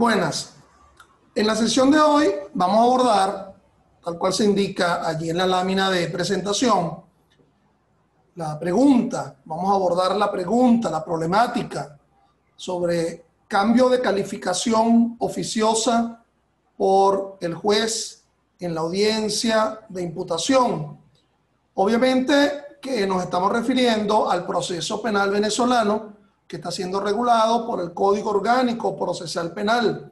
Buenas. En la sesión de hoy vamos a abordar, tal cual se indica allí en la lámina de presentación, la pregunta. Vamos a abordar la pregunta, la problemática sobre cambio de calificación oficiosa por el juez en la audiencia de imputación. Obviamente que nos estamos refiriendo al proceso penal venezolano que está siendo regulado por el Código Orgánico Procesal Penal.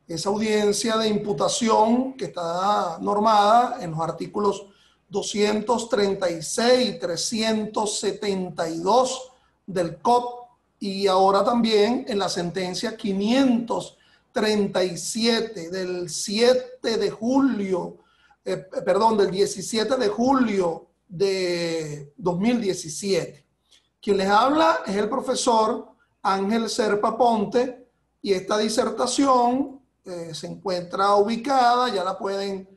Esa audiencia de imputación que está normada en los artículos 236 y 372 del COP y ahora también en la sentencia 537 del 7 de julio, del 17 de julio de 2017. Quien les habla es el profesor Ángel Serpa Ponte y esta disertación se encuentra ubicada, ya la pueden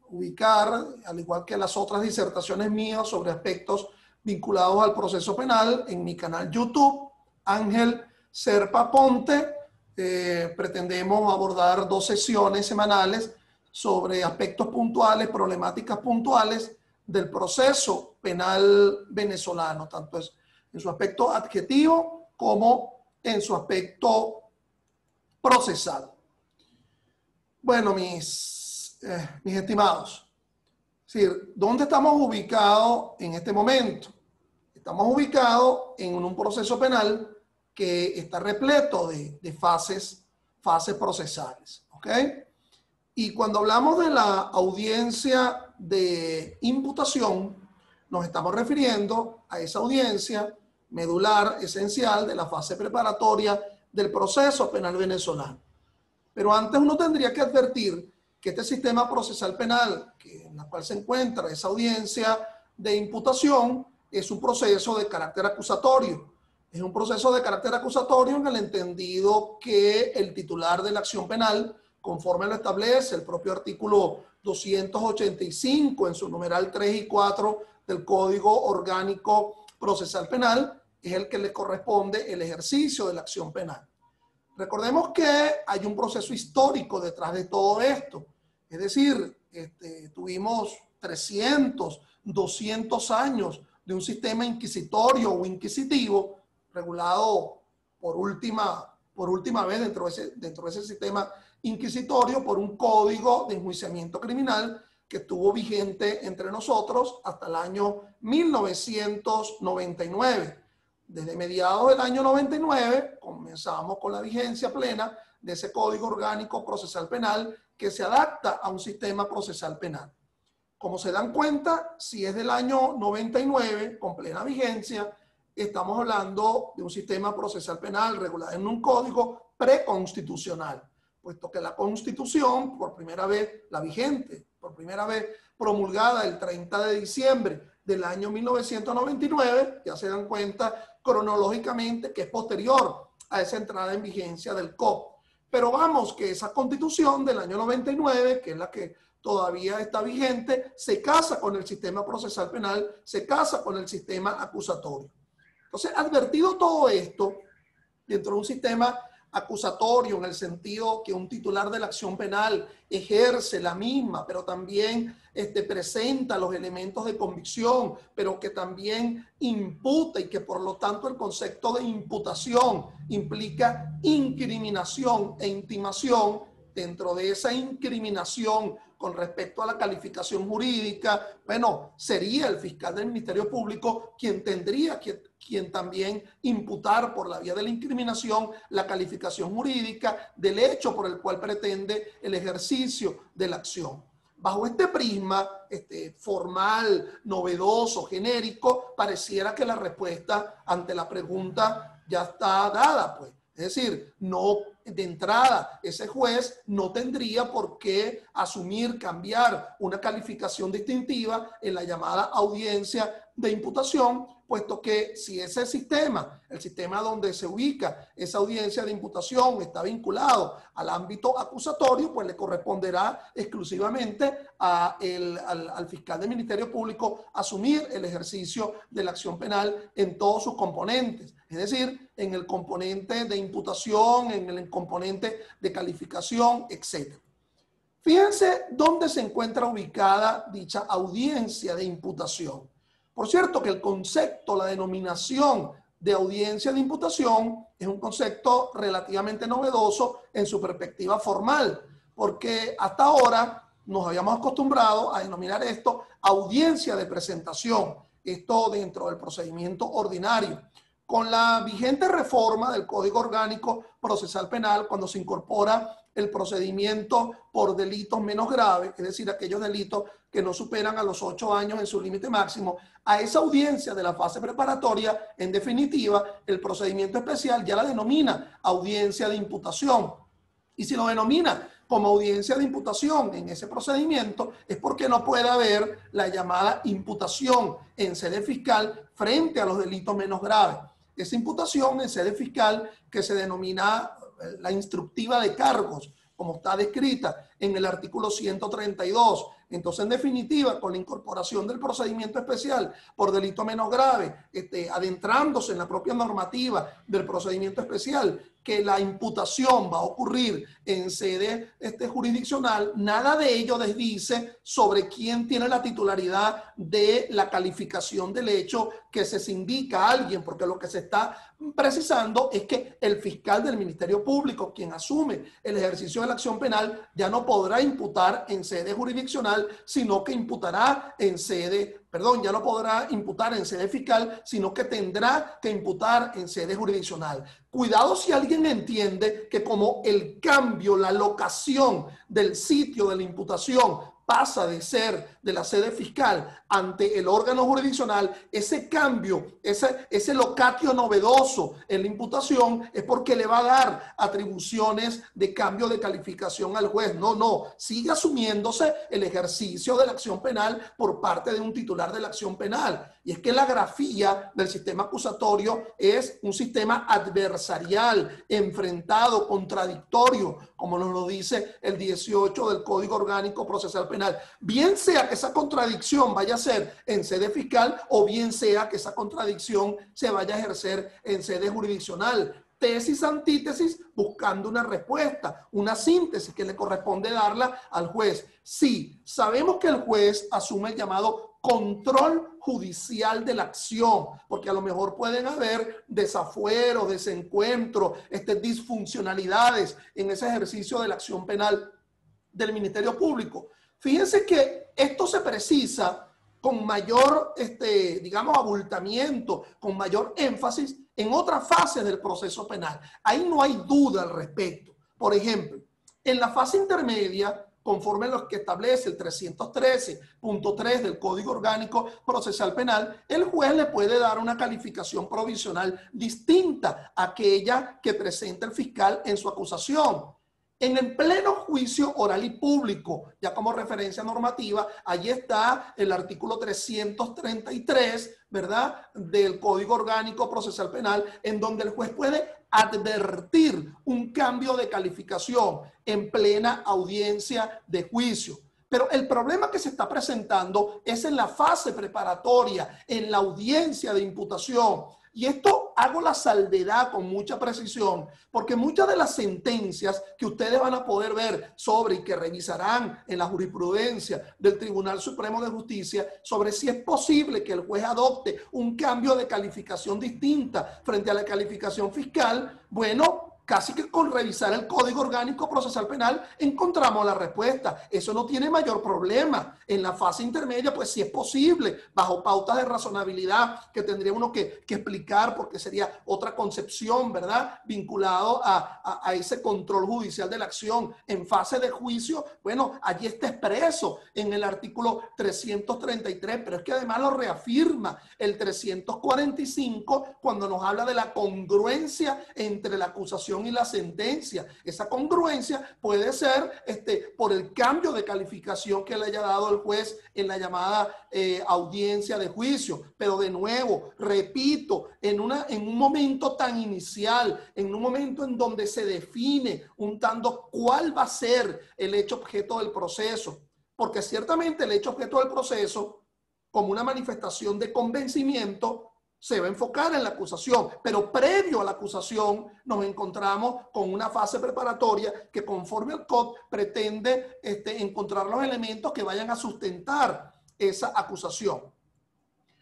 ubicar, al igual que las otras disertaciones mías sobre aspectos vinculados al proceso penal, en mi canal YouTube, Ángel Serpa Ponte. Pretendemos abordar 2 sesiones semanales sobre aspectos puntuales, problemáticas puntuales del proceso penal venezolano, tanto en su aspecto adjetivo como en su aspecto procesal. Bueno, mis estimados, es decir, ¿dónde estamos ubicados en este momento? Estamos ubicados en un proceso penal que está repleto de fases procesales, ¿ok? Y cuando hablamos de la audiencia de imputación, nos estamos refiriendo a esa audiencia medular esencial de la fase preparatoria del proceso penal venezolano. Pero antes uno tendría que advertir que este sistema procesal penal, en la cual se encuentra esa audiencia de imputación, es un proceso de carácter acusatorio. Es un proceso de carácter acusatorio en el entendido que el titular de la acción penal, conforme lo establece el propio artículo 285 en su numeral 3 y 4 del Código Orgánico Procesal Penal, es el que le corresponde el ejercicio de la acción penal. Recordemos que hay un proceso histórico detrás de todo esto. Es decir, tuvimos 300, 200 años de un sistema inquisitorio o inquisitivo regulado por última vez dentro de ese sistema inquisitorio por un código de enjuiciamiento criminal que estuvo vigente entre nosotros hasta el año 1999. Desde mediados del año 99 comenzamos con la vigencia plena de ese Código Orgánico Procesal Penal que se adapta a un sistema procesal penal. Como se dan cuenta, si es del año 99 con plena vigencia, estamos hablando de un sistema procesal penal regulado en un código preconstitucional, puesto que la Constitución, por primera vez, la vigente, por primera vez promulgada el 30 de diciembre del año 1999, ya se dan cuenta cronológicamente que es posterior a esa entrada en vigencia del COP. Pero vamos, que esa Constitución del año 99, que es la que todavía está vigente, se casa con el sistema procesal penal, se casa con el sistema acusatorio. Entonces, advertido todo esto, dentro de un sistema acusatorio en el sentido que un titular de la acción penal ejerce la misma, pero también presenta los elementos de convicción, pero que también imputa y que por lo tanto el concepto de imputación implica incriminación e intimación. Dentro de esa incriminación con respecto a la calificación jurídica, bueno, sería el fiscal del Ministerio Público quien tendría quien también imputar por la vía de la incriminación la calificación jurídica del hecho por el cual pretende el ejercicio de la acción. Bajo este prisma formal, novedoso, genérico, pareciera que la respuesta ante la pregunta ya está dada, pues. Es decir, no de entrada, ese juez no tendría por qué asumir, cambiar una calificación distintiva en la llamada audiencia de imputación, puesto que si ese sistema, el sistema donde se ubica esa audiencia de imputación, está vinculado al ámbito acusatorio, pues le corresponderá exclusivamente al fiscal del Ministerio Público asumir el ejercicio de la acción penal en todos sus componentes, es decir, en el componente de imputación, en el componente de calificación, etc. Fíjense dónde se encuentra ubicada dicha audiencia de imputación. Por cierto que el concepto, la denominación de audiencia de imputación es un concepto relativamente novedoso en su perspectiva formal, porque hasta ahora nos habíamos acostumbrado a denominar esto audiencia de presentación, esto dentro del procedimiento ordinario. Con la vigente reforma del Código Orgánico Procesal Penal, cuando se incorpora el procedimiento por delitos menos graves, es decir, aquellos delitos que no superan a los 8 años en su límite máximo, a esa audiencia de la fase preparatoria, en definitiva, el procedimiento especial ya la denomina audiencia de imputación. Y si lo denomina como audiencia de imputación en ese procedimiento, es porque no puede haber la llamada imputación en sede fiscal frente a los delitos menos graves. Esa imputación en sede fiscal que se denomina la instructiva de cargos, como está descrita en el artículo 132. Entonces, en definitiva, con la incorporación del procedimiento especial por delito menos grave, adentrándose en la propia normativa del procedimiento especial, que la imputación va a ocurrir en sede jurisdiccional, nada de ello desdice sobre quién tiene la titularidad de la calificación del hecho que se indica a alguien, porque lo que se está precisando es que el fiscal del Ministerio Público, quien asume el ejercicio de la acción penal, ya no podrá imputar en sede jurisdiccional, sino que imputará en sede, ya no podrá imputar en sede fiscal, sino que tendrá que imputar en sede jurisdiccional. Cuidado si alguien entiende que como el cambio, la locación del sitio de la imputación pasa de ser de la sede fiscal ante el órgano jurisdiccional, ese cambio, ese locatio novedoso en la imputación es porque le va a dar atribuciones de cambio de calificación al juez. No, sigue asumiéndose el ejercicio de la acción penal por parte de un titular de la acción penal. Y es que la grafía del sistema acusatorio es un sistema adversarial, enfrentado, contradictorio, como nos lo dice el 18 del Código Orgánico Procesal Penal. Bien sea que esa contradicción vaya a ser en sede fiscal o bien sea que esa contradicción se vaya a ejercer en sede jurisdiccional. Tesis, antítesis, buscando una respuesta, una síntesis que le corresponde darla al juez. Sí, sabemos que el juez asume el llamado control judicial de la acción, porque a lo mejor pueden haber desafueros, desencuentros, disfuncionalidades en ese ejercicio de la acción penal del Ministerio Público. Fíjense que esto se precisa con mayor, digamos, abultamiento, con mayor énfasis en otras fases del proceso penal. Ahí no hay duda al respecto. Por ejemplo, en la fase intermedia, conforme a lo que establece el 313.3 del Código Orgánico Procesal Penal, el juez le puede dar una calificación provisional distinta a aquella que presenta el fiscal en su acusación. En el pleno juicio oral y público, ya como referencia normativa, allí está el artículo 333, ¿verdad?, del Código Orgánico Procesal Penal, en donde el juez puede advertir un cambio de calificación en plena audiencia de juicio. Pero el problema que se está presentando es en la fase preparatoria, en la audiencia de imputación. Y esto hago la salvedad con mucha precisión, porque muchas de las sentencias que ustedes van a poder ver sobre y que revisarán en la jurisprudencia del Tribunal Supremo de Justicia sobre si es posible que el juez adopte un cambio de calificación distinta frente a la calificación fiscal, bueno, casi que con revisar el Código Orgánico Procesal Penal encontramos la respuesta. Eso no tiene mayor problema. En la fase intermedia, pues sí es posible, bajo pautas de razonabilidad que tendría uno que explicar porque sería otra concepción, ¿verdad?, vinculado a ese control judicial de la acción. En fase de juicio, bueno, allí está expreso en el artículo 333, pero es que además lo reafirma el 345 cuando nos habla de la congruencia entre la acusación calificación y la sentencia. Esa congruencia puede ser por el cambio de calificación que le haya dado el juez en la llamada audiencia de juicio. Pero de nuevo, repito, en un momento tan inicial, en un momento en donde se define un tanto cuál va a ser el hecho objeto del proceso, porque ciertamente el hecho objeto del proceso, como una manifestación de convencimiento, se va a enfocar en la acusación, pero previo a la acusación nos encontramos con una fase preparatoria que conforme al COD pretende encontrar los elementos que vayan a sustentar esa acusación.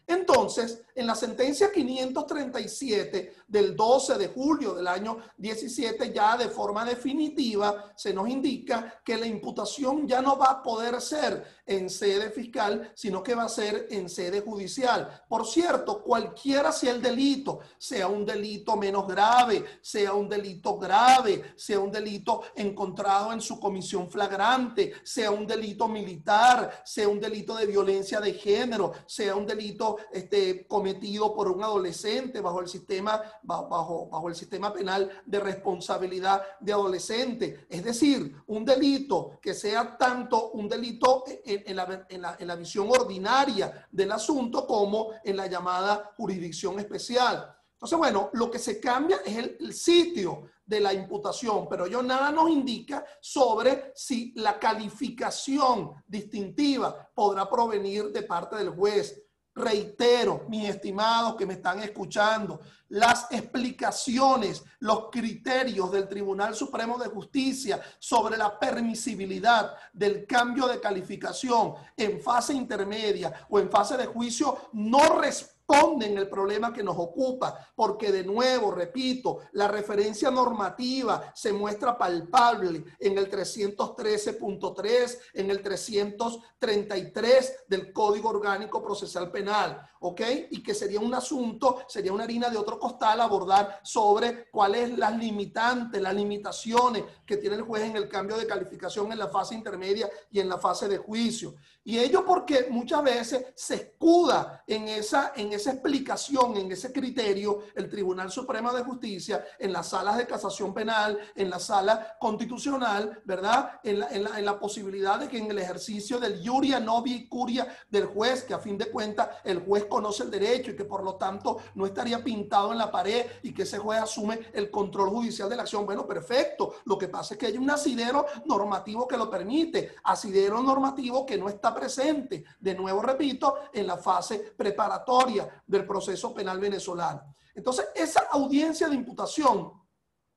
Entonces, en la sentencia 537 del 12 de julio del año 17, ya de forma definitiva, se nos indica que la imputación ya no va a poder ser en sede fiscal, sino que va a ser en sede judicial. Por cierto, cualquiera sea el delito, sea un delito menos grave, sea un delito grave, sea un delito encontrado en su comisión flagrante, sea un delito militar, sea un delito de violencia de género, sea un delito cometido por un adolescente bajo el sistema penal de responsabilidad de adolescente. Es decir, un delito que sea tanto un delito en la visión ordinaria del asunto como en la llamada jurisdicción especial. Entonces, bueno, lo que se cambia es el sitio de la imputación, pero ello nada nos indica sobre si la calificación distintiva podrá provenir de parte del juez. Reitero, mis estimados que me están escuchando, las explicaciones, los criterios del Tribunal Supremo de Justicia sobre la permisibilidad del cambio de calificación en fase intermedia o en fase de juicio no responden el problema que nos ocupa, porque de nuevo, repito, la referencia normativa se muestra palpable en el 313.3, en el 333 del Código Orgánico Procesal Penal, ¿ok? Y que sería un asunto, sería una harina de otro costal abordar sobre cuáles las limitantes, las limitaciones que tiene el juez en el cambio de calificación en la fase intermedia y en la fase de juicio. Y ello porque muchas veces se escuda en esa explicación, en ese criterio, el Tribunal Supremo de Justicia, en las salas de casación penal, en la sala constitucional, ¿verdad? En la posibilidad de que en el ejercicio del iuria novi curia del juez, que a fin de cuentas el juez conoce el derecho y que por lo tanto no estaría pintado en la pared y que ese juez asume el control judicial de la acción. Bueno, perfecto. Lo que pasa es que hay un asidero normativo que lo permite, asidero normativo que no está presente, de nuevo repito, en la fase preparatoria del proceso penal venezolano. Entonces, esa audiencia de imputación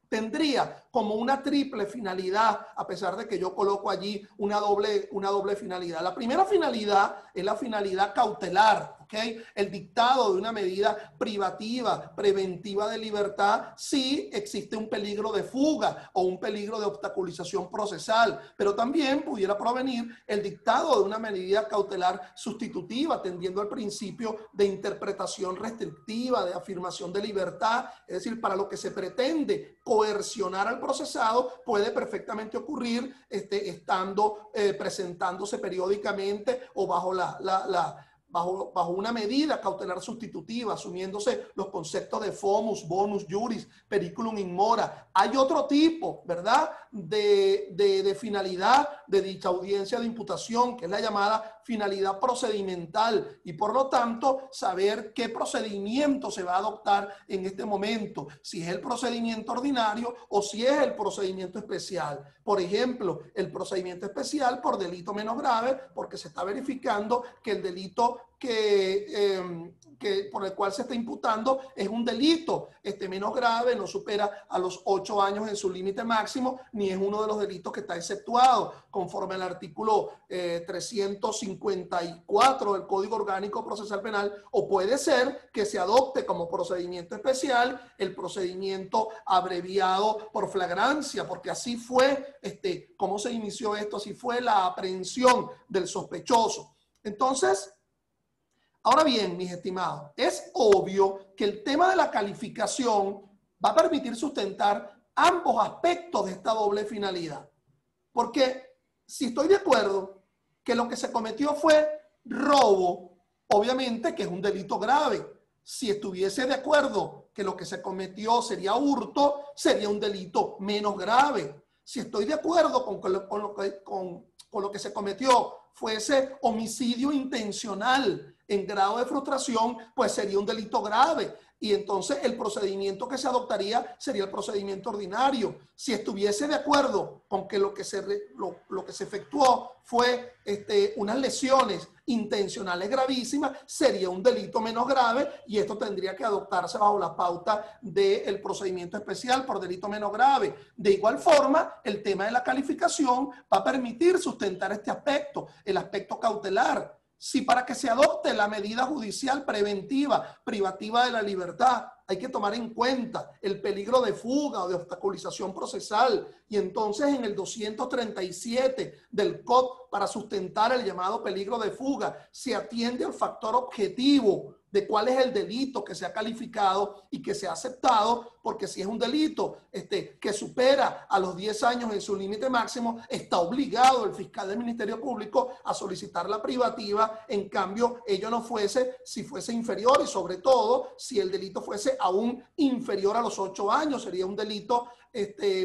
tendría como una triple finalidad, a pesar de que yo coloco allí una doble finalidad. La primera finalidad es la finalidad cautelar, ¿ok? El dictado de una medida privativa, preventiva de libertad, si existe un peligro de fuga o un peligro de obstaculización procesal, pero también pudiera provenir el dictado de una medida cautelar sustitutiva, tendiendo al principio de interpretación restrictiva, de afirmación de libertad, es decir, para lo que se pretende coercionar al procesado puede perfectamente ocurrir presentándose periódicamente o bajo una medida cautelar sustitutiva, asumiéndose los conceptos de fomus, bonus, juris, periculum in mora. Hay otro tipo, ¿verdad?, de finalidad de dicha audiencia de imputación, que es la llamada finalidad procedimental, y por lo tanto saber qué procedimiento se va a adoptar en este momento, si es el procedimiento ordinario o si es el procedimiento especial. Por ejemplo, el procedimiento especial por delito menos grave, porque se está verificando que el delito por el cual se está imputando es un delito menos grave, no supera a los 8 años en su límite máximo, ni es uno de los delitos que está exceptuado conforme al artículo 354 del Código Orgánico Procesal Penal, o puede ser que se adopte como procedimiento especial el procedimiento abreviado por flagrancia, porque así fue, cómo se inició esto, así fue la aprehensión del sospechoso. Entonces, ahora bien, mis estimados, es obvio que el tema de la calificación va a permitir sustentar ambos aspectos de esta doble finalidad. Porque si estoy de acuerdo que lo que se cometió fue robo, obviamente que es un delito grave. si estuviese de acuerdo que lo que se cometió sería hurto, sería un delito menos grave. Si estoy de acuerdo con lo que se cometió fuese homicidio intencional en grado de frustración, pues sería un delito grave. Y entonces el procedimiento que se adoptaría sería el procedimiento ordinario. Si estuviese de acuerdo con que lo que se efectuó fue unas lesiones intencionales gravísimas, sería un delito menos grave, y esto tendría que adoptarse bajo la pauta del procedimiento especial por delito menos grave. De igual forma, el tema de la calificación va a permitir sustentar este aspecto, el aspecto cautelar. Si para que se adopte la medida judicial preventiva, privativa de la libertad, hay que tomar en cuenta el peligro de fuga o de obstaculización procesal, y entonces en el 237 del COD, para sustentar el llamado peligro de fuga, se atiende al factor objetivo de cuál es el delito que se ha calificado y que se ha aceptado, porque si es un delito que supera a los 10 años en su límite máximo, está obligado el fiscal del Ministerio Público a solicitar la privativa. En cambio, ello no fuese si fuese inferior, y sobre todo si el delito fuese aún inferior a los 8 años, sería un delito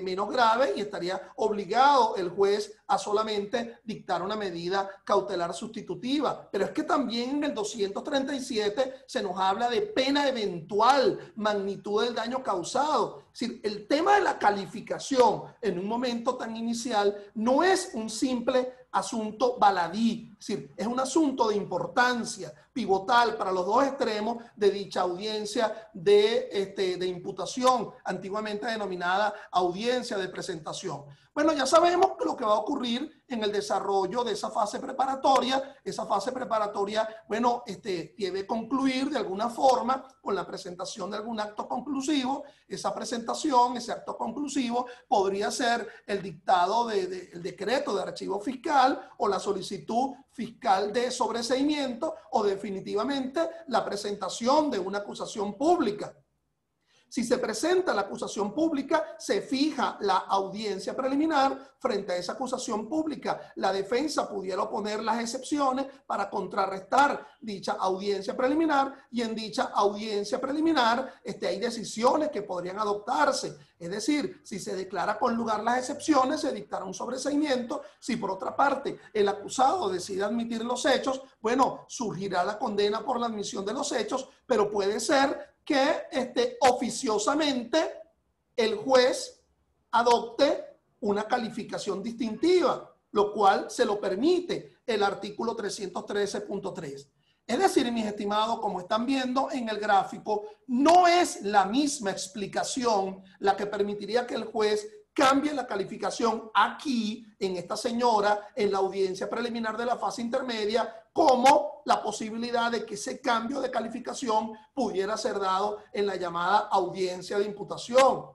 menos grave, y estaría obligado el juez a solamente dictar una medida cautelar sustitutiva. Pero es que también en el 237 se nos habla de pena eventual, magnitud del daño causado. Es decir, el tema de la calificación en un momento tan inicial no es un simple asunto baladí, es decir, es un asunto de importancia pivotal para los dos extremos de dicha audiencia de imputación, antiguamente denominada audiencia de presentación. Bueno, ya sabemos lo que va a ocurrir en el desarrollo de esa fase preparatoria. Esa fase preparatoria, bueno, debe concluir de alguna forma con la presentación de algún acto conclusivo. Esa presentación, ese acto conclusivo, podría ser el dictado el decreto de archivo fiscal o la solicitud fiscal de sobreseimiento, o definitivamente la presentación de una acusación pública. Si se presenta la acusación pública, se fija la audiencia preliminar. Frente a esa acusación pública, la defensa pudiera oponer las excepciones para contrarrestar dicha audiencia preliminar, y en dicha audiencia preliminar hay decisiones que podrían adoptarse. Es decir, si se declara con lugar las excepciones, se dictará un sobreseimiento. Si por otra parte el acusado decide admitir los hechos, bueno, surgirá la condena por la admisión de los hechos, pero puede ser que oficiosamente el juez adopte una calificación distintiva, lo cual se lo permite el artículo 313.3. Es decir, mis estimados, como están viendo en el gráfico, no es la misma explicación la que permitiría que el juez cambie la calificación aquí, en esta señora, en la audiencia preliminar de la fase intermedia, como la posibilidad de que ese cambio de calificación pudiera ser dado en la llamada audiencia de imputación.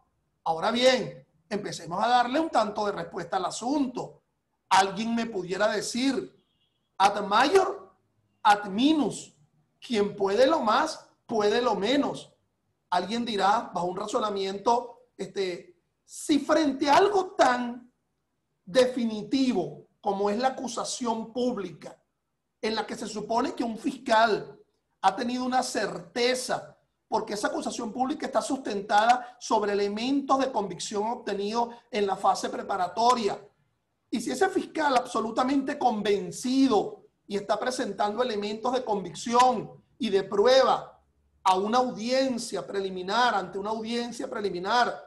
Ahora bien, empecemos a darle un tanto de respuesta al asunto. Alguien me pudiera decir, ad maior, ad minus, quien puede lo más, puede lo menos. Alguien dirá, bajo un razonamiento, si frente a algo tan definitivo como es la acusación pública, en la que se supone que un fiscal ha tenido una certeza, porque esa acusación pública está sustentada sobre elementos de convicción obtenidos en la fase preparatoria, y si ese fiscal absolutamente convencido y está presentando elementos de convicción y de prueba a una audiencia preliminar, ante una audiencia preliminar,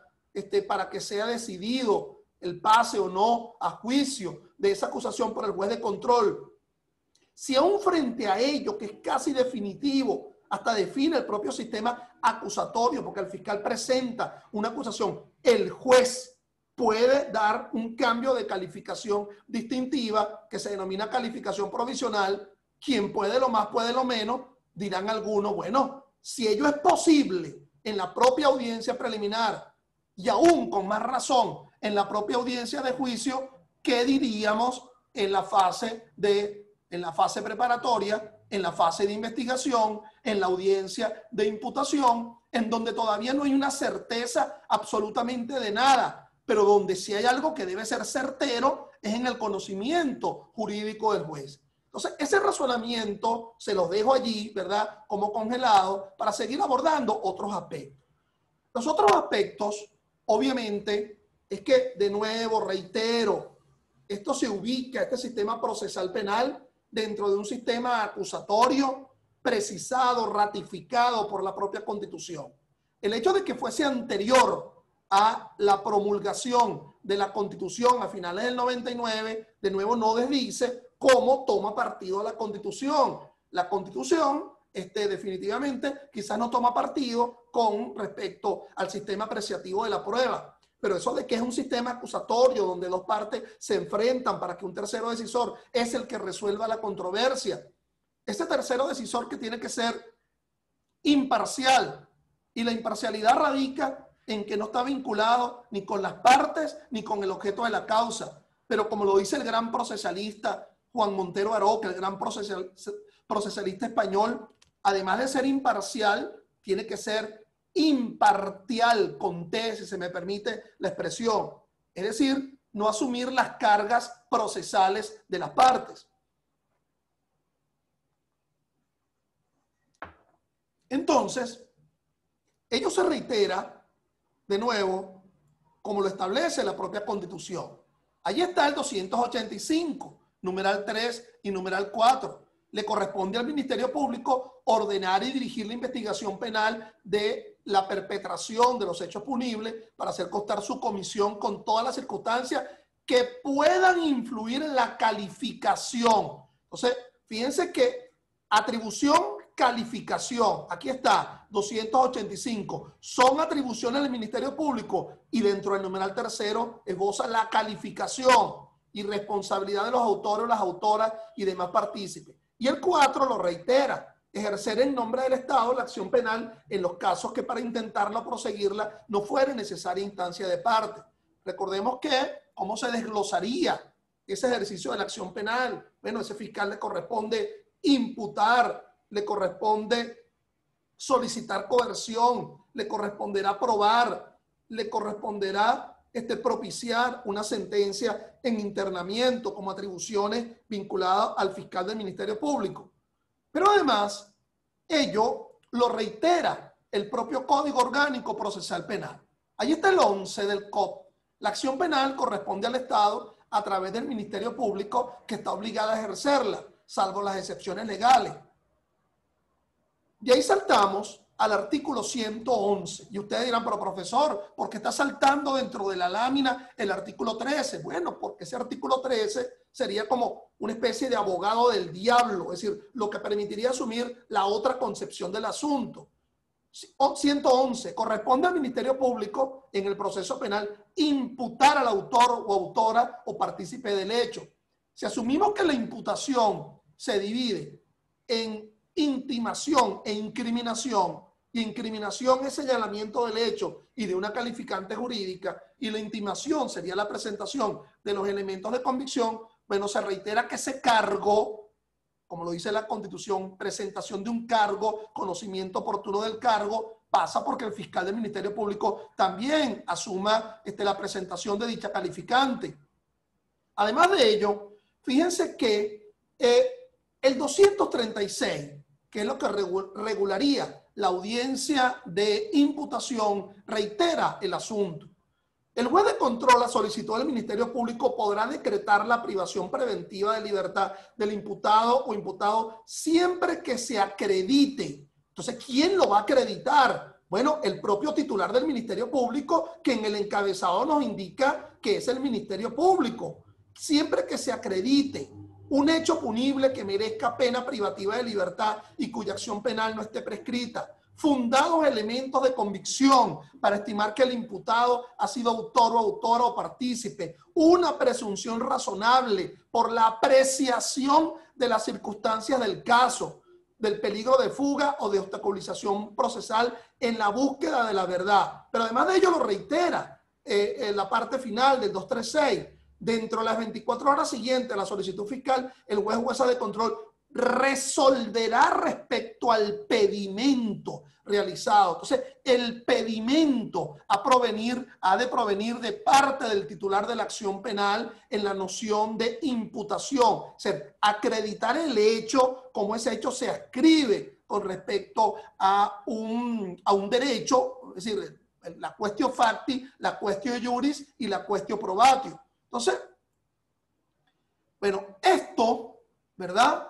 para que sea decidido el pase o no a juicio de esa acusación por el juez de control, si aún frente a ello, que es casi definitivo, hasta define el propio sistema acusatorio, porque el fiscal presenta una acusación, el juez puede dar un cambio de calificación distintiva que se denomina calificación provisional. Quien puede lo más, puede lo menos, dirán algunos, bueno, si ello es posible en la propia audiencia preliminar, y aún con más razón en la propia audiencia de juicio, ¿qué diríamos en la fase preparatoria, en la fase de investigación, en la audiencia de imputación, en donde todavía no hay una certeza absolutamente de nada, pero donde sí hay algo que debe ser certero es en el conocimiento jurídico del juez? Entonces, ese razonamiento se los dejo allí, ¿verdad? Como congelado para seguir abordando otros aspectos. Los otros aspectos, obviamente, es que, de nuevo, reitero, esto se ubica, este sistema procesal penal, dentro de un sistema acusatorio precisado, ratificado por la propia Constitución. El hecho de que fuese anterior a la promulgación de la Constitución a finales del 99, de nuevo no desdice cómo toma partido la Constitución. La Constitución definitivamente quizás no toma partido con respecto al sistema apreciativo de la prueba. Pero eso de que es un sistema acusatorio donde dos partes se enfrentan para que un tercero decisor es el que resuelva la controversia. Ese tercero decisor que tiene que ser imparcial, y la imparcialidad radica en que no está vinculado ni con las partes ni con el objeto de la causa. Pero como lo dice el gran procesalista Juan Montero Aroca, el gran procesalista español, además de ser imparcial, tiene que ser impartial, con T, si se me permite la expresión. Es decir, no asumir las cargas procesales de las partes. Entonces, ello se reitera, de nuevo, como lo establece la propia Constitución. Allí está el 285, numeral 3 y numeral 4. Le corresponde al Ministerio Público ordenar y dirigir la investigación penal de la perpetración de los hechos punibles para hacer constar su comisión con todas las circunstancias que puedan influir en la calificación. Entonces, fíjense que atribución, calificación, aquí está, 285, son atribuciones del Ministerio Público y dentro del numeral tercero esboza la calificación y responsabilidad de los autores o las autoras y demás partícipes. Y el 4 lo reitera, ejercer en nombre del Estado la acción penal en los casos que para intentarla o proseguirla no fuera necesaria instancia de parte. Recordemos que cómo se desglosaría ese ejercicio de la acción penal. Bueno, a ese fiscal le corresponde imputar, le corresponde solicitar coerción, le corresponderá probar, le corresponderá propiciar una sentencia en internamiento como atribuciones vinculadas al fiscal del Ministerio Público. Pero además, ello lo reitera el propio Código Orgánico Procesal Penal. Ahí está el 11 del COP. La acción penal corresponde al Estado a través del Ministerio Público, que está obligada a ejercerla, salvo las excepciones legales. De ahí saltamos al artículo 111. Y ustedes dirán, pero profesor, ¿por qué está saltando dentro de la lámina el artículo 13? Bueno, porque ese artículo 13 sería como una especie de abogado del diablo, es decir, lo que permitiría asumir la otra concepción del asunto. 111. Corresponde al Ministerio Público en el proceso penal imputar al autor o autora o partícipe del hecho. Si asumimos que la imputación se divide en intimación e incriminación, y incriminación es señalamiento del hecho y de una calificante jurídica, y la intimación sería la presentación de los elementos de convicción, bueno, se reitera que ese cargo, como lo dice la Constitución, presentación de un cargo, conocimiento oportuno del cargo, pasa porque el fiscal del Ministerio Público también asuma la presentación de dicha calificante. Además de ello, fíjense que el 236, que es lo que regularía la audiencia de imputación, reitera el asunto. El juez de control, a solicitud del Ministerio Público, podrá decretar la privación preventiva de libertad del imputado o imputado siempre que se acredite. Entonces, ¿quién lo va a acreditar? Bueno, el propio titular del Ministerio Público, que en el encabezado nos indica que es el Ministerio Público. Siempre que se acredite un hecho punible que merezca pena privativa de libertad y cuya acción penal no esté prescrita, fundados elementos de convicción para estimar que el imputado ha sido autor o autora o partícipe, una presunción razonable por la apreciación de las circunstancias del caso, del peligro de fuga o de obstaculización procesal en la búsqueda de la verdad. Pero además de ello lo reitera en la parte final del 236. Dentro de las 24 horas siguientes a la solicitud fiscal, el juez o jueza de control resolverá respecto al pedimento realizado. Entonces, el pedimento ha de provenir de parte del titular de la acción penal en la noción de imputación. O sea, acreditar el hecho, como ese hecho se ascribe con respecto a un derecho, es decir, la quaestio facti, la quaestio iuris y la quaestio probatio. Entonces, bueno, esto, ¿verdad?,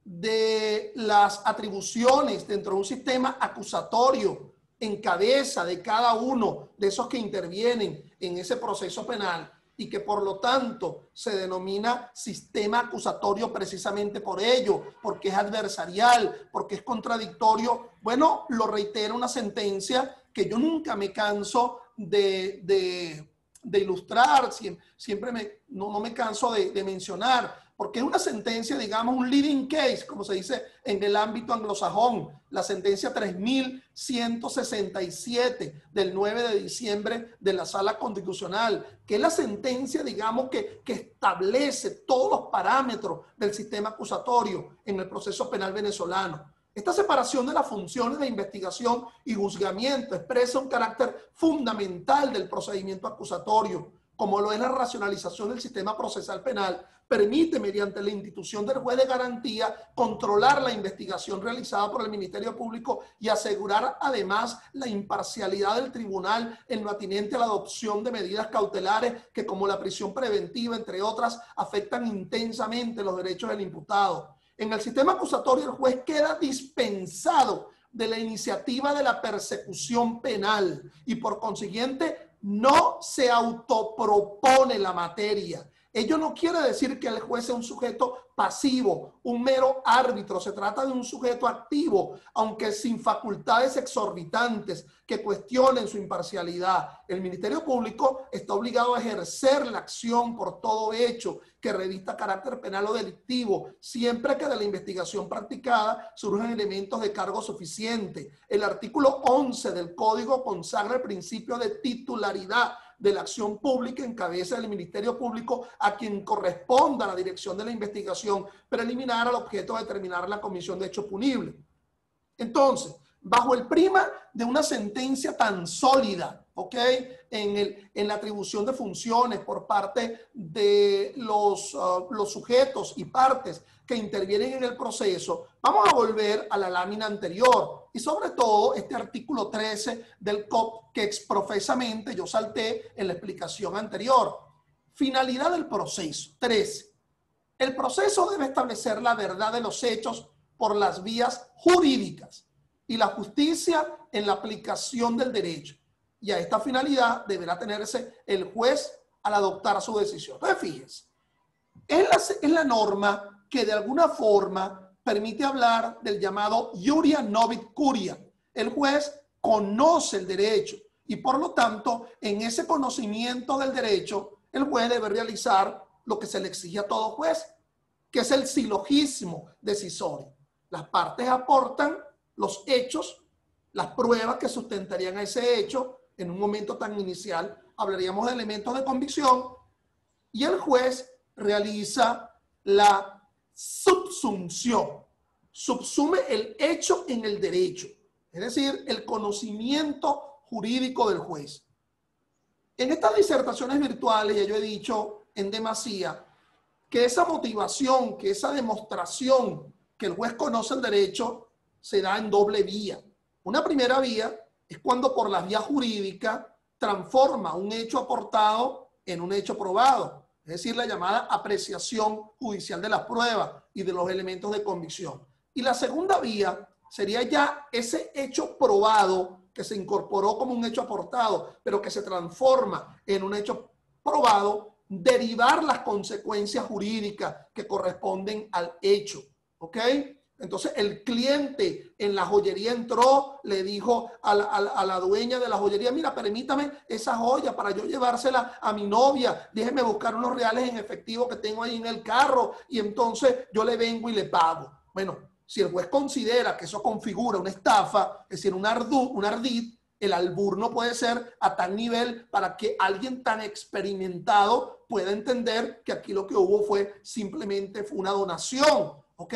de las atribuciones dentro de un sistema acusatorio en cabeza de cada uno de esos que intervienen en ese proceso penal y que por lo tanto se denomina sistema acusatorio precisamente por ello, porque es adversarial, porque es contradictorio. Bueno, lo reitera una sentencia que yo nunca me canso de ilustrar, siempre no me canso de mencionar, porque es una sentencia, digamos, un leading case, como se dice en el ámbito anglosajón, la sentencia 3167 del 9 de diciembre de la Sala Constitucional, que es la sentencia, digamos, que establece todos los parámetros del sistema acusatorio en el proceso penal venezolano. Esta separación de las funciones de investigación y juzgamiento expresa un carácter fundamental del procedimiento acusatorio, como lo es la racionalización del sistema procesal penal. Permite, mediante la institución del juez de garantía, controlar la investigación realizada por el Ministerio Público y asegurar además la imparcialidad del tribunal en lo atinente a la adopción de medidas cautelares que, como la prisión preventiva, entre otras, afectan intensamente los derechos del imputado. En el sistema acusatorio, el juez queda dispensado de la iniciativa de la persecución penal y, por consiguiente, no se autopropone la materia. Ello no quiere decir que el juez sea un sujeto pasivo, un mero árbitro. Se trata de un sujeto activo, aunque sin facultades exorbitantes que cuestionen su imparcialidad. El Ministerio Público está obligado a ejercer la acción por todo hecho que revista carácter penal o delictivo, siempre que de la investigación practicada surjan elementos de cargo suficiente. El artículo 11 del Código consagra el principio de titularidad de la acción pública en cabeza del Ministerio Público, a quien corresponda la dirección de la investigación preliminar al objeto de determinar la comisión de hecho punible. Entonces, bajo el prima de una sentencia tan sólida, ¿ok?, en la atribución de funciones por parte de los sujetos y partes que intervienen en el proceso, vamos a volver a la lámina anterior y sobre todo este artículo 13 del COP que exprofesamente yo salté en la explicación anterior. Finalidad del proceso. 13. El proceso debe establecer la verdad de los hechos por las vías jurídicas y la justicia en la aplicación del derecho. Y a esta finalidad deberá tenerse el juez al adoptar su decisión. Entonces, fíjense, es la norma que de alguna forma permite hablar del llamado iuria novit curia. El juez conoce el derecho y por lo tanto en ese conocimiento del derecho el juez debe realizar lo que se le exige a todo juez, que es el silogismo decisorio. Las partes aportan los hechos, las pruebas que sustentarían a ese hecho. En un momento tan inicial hablaríamos de elementos de convicción y el juez realiza la subsunción, subsume el hecho en el derecho, es decir, el conocimiento jurídico del juez. En estas disertaciones virtuales, ya yo he dicho en demasía, que esa motivación, que esa demostración que el juez conoce el derecho se da en doble vía. Una primera vía es cuando por la vía jurídica transforma un hecho aportado en un hecho probado, es decir, la llamada apreciación judicial de las pruebas y de los elementos de convicción. Y la segunda vía sería ya ese hecho probado que se incorporó como un hecho aportado, pero que se transforma en un hecho probado, derivar las consecuencias jurídicas que corresponden al hecho, ¿ok? Entonces el cliente en la joyería entró, le dijo a la dueña de la joyería, mira, permítame esa joya para yo llevársela a mi novia, déjeme buscar unos reales en efectivo que tengo ahí en el carro y entonces yo le vengo y le pago. Bueno, si el juez considera que eso configura una estafa, es decir, un ardid, el albur no puede ser a tal nivel para que alguien tan experimentado pueda entender que aquí lo que hubo fue simplemente una donación, ¿ok?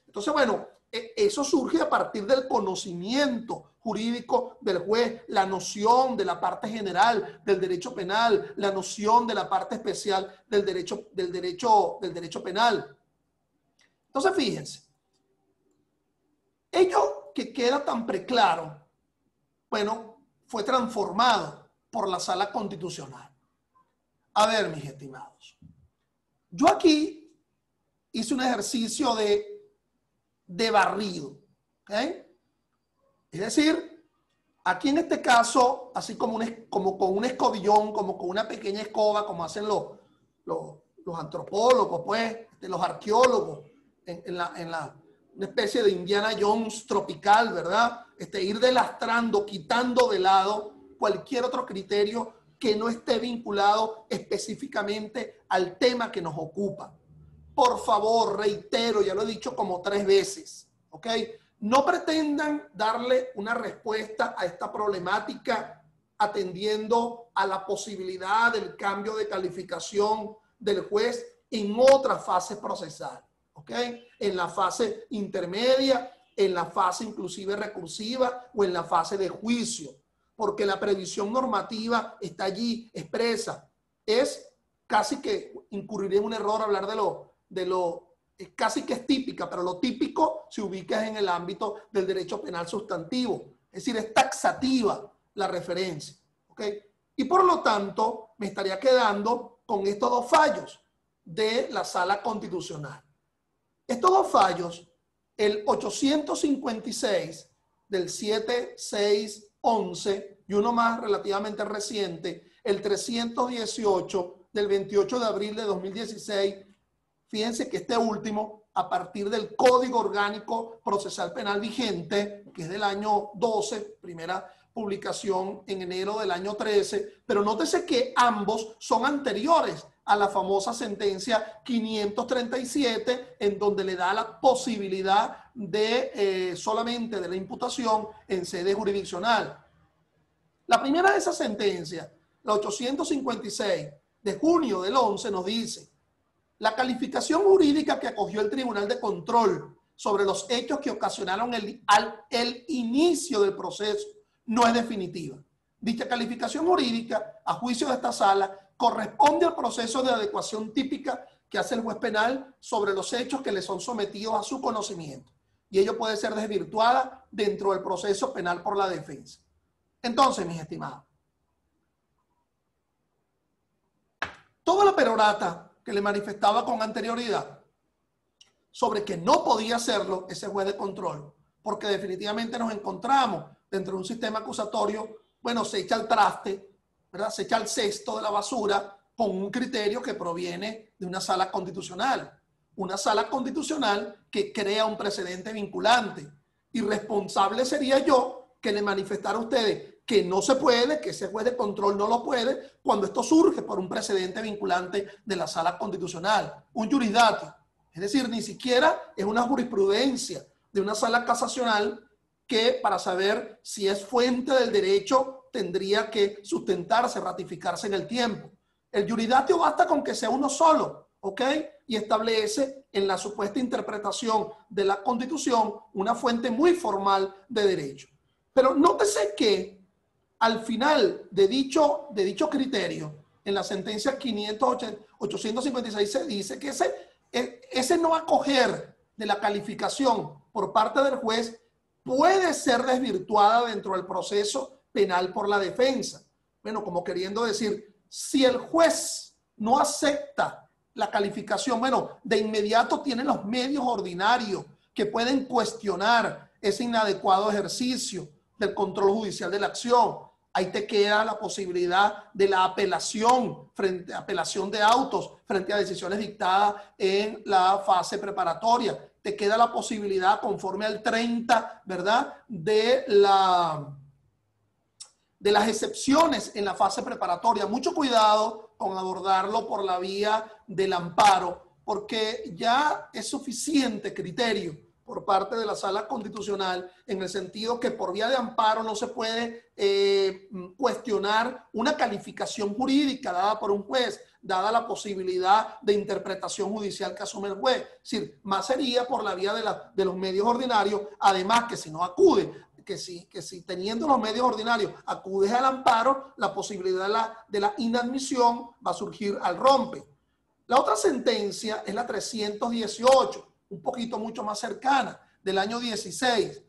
Entonces, bueno, eso surge a partir del conocimiento jurídico del juez, la noción de la parte general del derecho penal, la noción de la parte especial del derecho penal. Entonces, fíjense, ello que queda tan preclaro, bueno, fue transformado por la Sala Constitucional. A ver, mis estimados, yo aquí hice un ejercicio de barrido, ¿ok? Es decir, aquí en este caso, así como con un escobillón, como con una pequeña escoba, como hacen los antropólogos, pues, los arqueólogos, una especie de Indiana Jones tropical, ¿verdad? Ir delastrando, quitando de lado cualquier otro criterio que no esté vinculado específicamente al tema que nos ocupa. Por favor, reitero, ya lo he dicho como 3 veces, ¿ok? No pretendan darle una respuesta a esta problemática atendiendo a la posibilidad del cambio de calificación del juez en otra fase procesal, ¿ok? En la fase intermedia, en la fase inclusive recursiva o en la fase de juicio, porque la previsión normativa está allí expresa. Es casi que incurriría en un error hablar casi que es típica, pero lo típico se ubica en el ámbito del derecho penal sustantivo. Es decir, es taxativa la referencia, ¿ok? Y por lo tanto, me estaría quedando con estos 2 fallos de la Sala Constitucional. Estos 2 fallos, el 856 del 7-6-11 y uno más relativamente reciente, el 318 del 28 de abril de 2016, fíjense que este último, a partir del Código Orgánico Procesal Penal vigente, que es del año 12, primera publicación en enero del año 13, pero nótese que ambos son anteriores a la famosa sentencia 537, en donde le da la posibilidad de solamente de la imputación en sede jurisdiccional. La primera de esas sentencias, la 856 de junio del 11, nos dice: la calificación jurídica que acogió el Tribunal de Control sobre los hechos que ocasionaron el inicio del proceso no es definitiva. Dicha calificación jurídica, a juicio de esta sala, corresponde al proceso de adecuación típica que hace el juez penal sobre los hechos que le son sometidos a su conocimiento. Y ello puede ser desvirtuada dentro del proceso penal por la defensa. Entonces, mis estimados, toda la perorata que le manifestaba con anterioridad sobre que no podía hacerlo ese juez de control, porque definitivamente nos encontramos dentro de un sistema acusatorio, bueno, se echa al traste, ¿verdad? Se echa al cesto de la basura con un criterio que proviene de una sala constitucional. Una sala constitucional que crea un precedente vinculante. Irresponsable sería yo que le manifestara a ustedes que no se puede, que ese juez de control no lo puede, cuando esto surge por un precedente vinculante de la Sala Constitucional, un jurisdatio. Es decir, ni siquiera es una jurisprudencia de una sala casacional que para saber si es fuente del derecho tendría que sustentarse, ratificarse en el tiempo. El jurisdatio basta con que sea uno solo, ¿ok? Y establece en la supuesta interpretación de la Constitución una fuente muy formal de derecho. Pero nótese que al final de dicho criterio, en la sentencia 856 se dice que ese no acoger de la calificación por parte del juez puede ser desvirtuada dentro del proceso penal por la defensa. Bueno, como queriendo decir, si el juez no acepta la calificación, bueno, de inmediato tiene los medios ordinarios que pueden cuestionar ese inadecuado ejercicio del control judicial de la acción. Ahí te queda la posibilidad de la apelación de autos frente a decisiones dictadas en la fase preparatoria. Te queda la posibilidad, conforme al 30, ¿verdad?, de las excepciones en la fase preparatoria. Mucho cuidado con abordarlo por la vía del amparo, porque ya es suficiente criterio por parte de la Sala Constitucional, en el sentido que por vía de amparo no se puede cuestionar una calificación jurídica dada por un juez, dada la posibilidad de interpretación judicial que asume el juez. Es decir, más sería por la vía de los medios ordinarios, además que si no acude, que si teniendo los medios ordinarios acudes al amparo, la posibilidad de la inadmisión va a surgir al rompe. La otra sentencia es la 318, un poquito mucho más cercana, del año 16.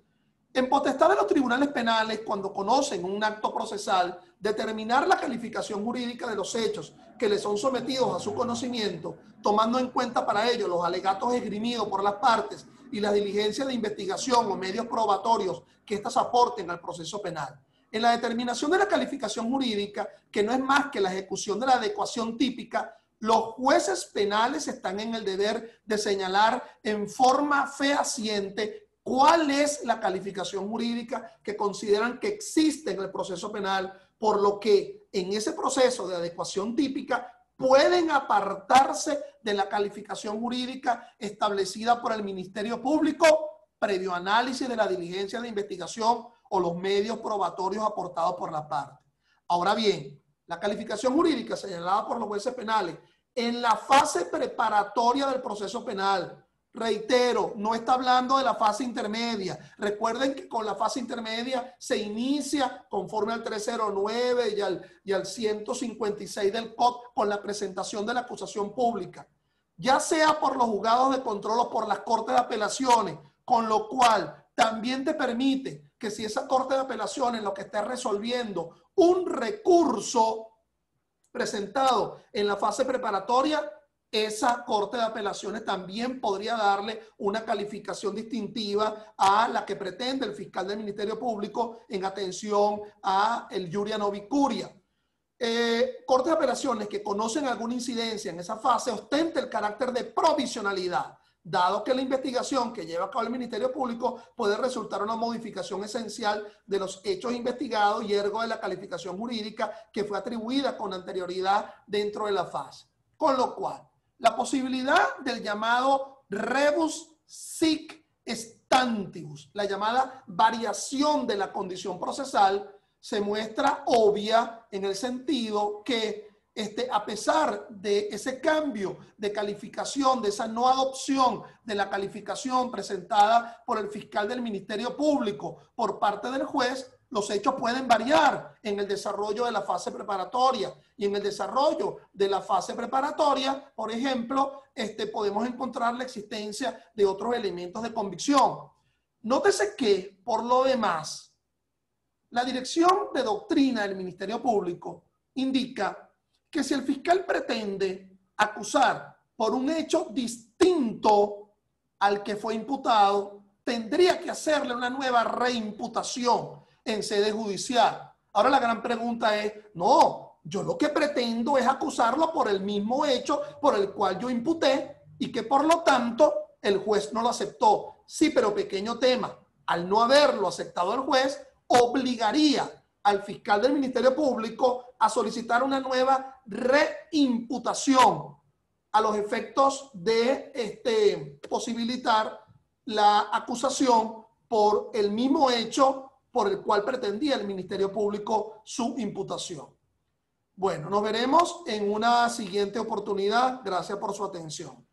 En potestad de los tribunales penales, cuando conocen un acto procesal, determinar la calificación jurídica de los hechos que les son sometidos a su conocimiento, tomando en cuenta para ello los alegatos esgrimidos por las partes y las diligencias de investigación o medios probatorios que éstas aporten al proceso penal. En la determinación de la calificación jurídica, que no es más que la ejecución de la adecuación típica, los jueces penales están en el deber de señalar en forma fehaciente cuál es la calificación jurídica que consideran que existe en el proceso penal, por lo que en ese proceso de adecuación típica pueden apartarse de la calificación jurídica establecida por el Ministerio Público previo análisis de la diligencia de investigación o los medios probatorios aportados por la parte. Ahora bien, la calificación jurídica señalada por los jueces penales en la fase preparatoria del proceso penal, reitero, no está hablando de la fase intermedia. Recuerden que con la fase intermedia se inicia conforme al 309 y al 156 del COD con la presentación de la acusación pública, ya sea por los juzgados de control o por las cortes de apelaciones, con lo cual también te permite que si esa corte de apelaciones lo que esté resolviendo un recurso presentado en la fase preparatoria, esa corte de apelaciones también podría darle una calificación distintiva a la que pretende el fiscal del Ministerio Público en atención a el Iuria Novi Curia. Cortes de apelaciones que conocen alguna incidencia en esa fase ostenta el carácter de provisionalidad, dado que la investigación que lleva a cabo el Ministerio Público puede resultar una modificación esencial de los hechos investigados y ergo de la calificación jurídica que fue atribuida con anterioridad dentro de la fase. Con lo cual, la posibilidad del llamado rebus sic stantibus, la llamada variación de la condición procesal, se muestra obvia en el sentido que a pesar de ese cambio de calificación, de esa no adopción de la calificación presentada por el fiscal del Ministerio Público por parte del juez, los hechos pueden variar en el desarrollo de la fase preparatoria. Y en el desarrollo de la fase preparatoria, por ejemplo, podemos encontrar la existencia de otros elementos de convicción. Nótese que, por lo demás, la Dirección de Doctrina del Ministerio Público indica que si el fiscal pretende acusar por un hecho distinto al que fue imputado, tendría que hacerle una nueva reimputación en sede judicial. Ahora la gran pregunta es, no, yo lo que pretendo es acusarlo por el mismo hecho por el cual yo imputé y que por lo tanto el juez no lo aceptó. Sí, pero pequeño tema, al no haberlo aceptado el juez, obligaría al fiscal del Ministerio Público a solicitar una nueva reimputación a los efectos de posibilitar la acusación por el mismo hecho por el cual pretendía el Ministerio Público su imputación. Bueno, nos veremos en una siguiente oportunidad. Gracias por su atención.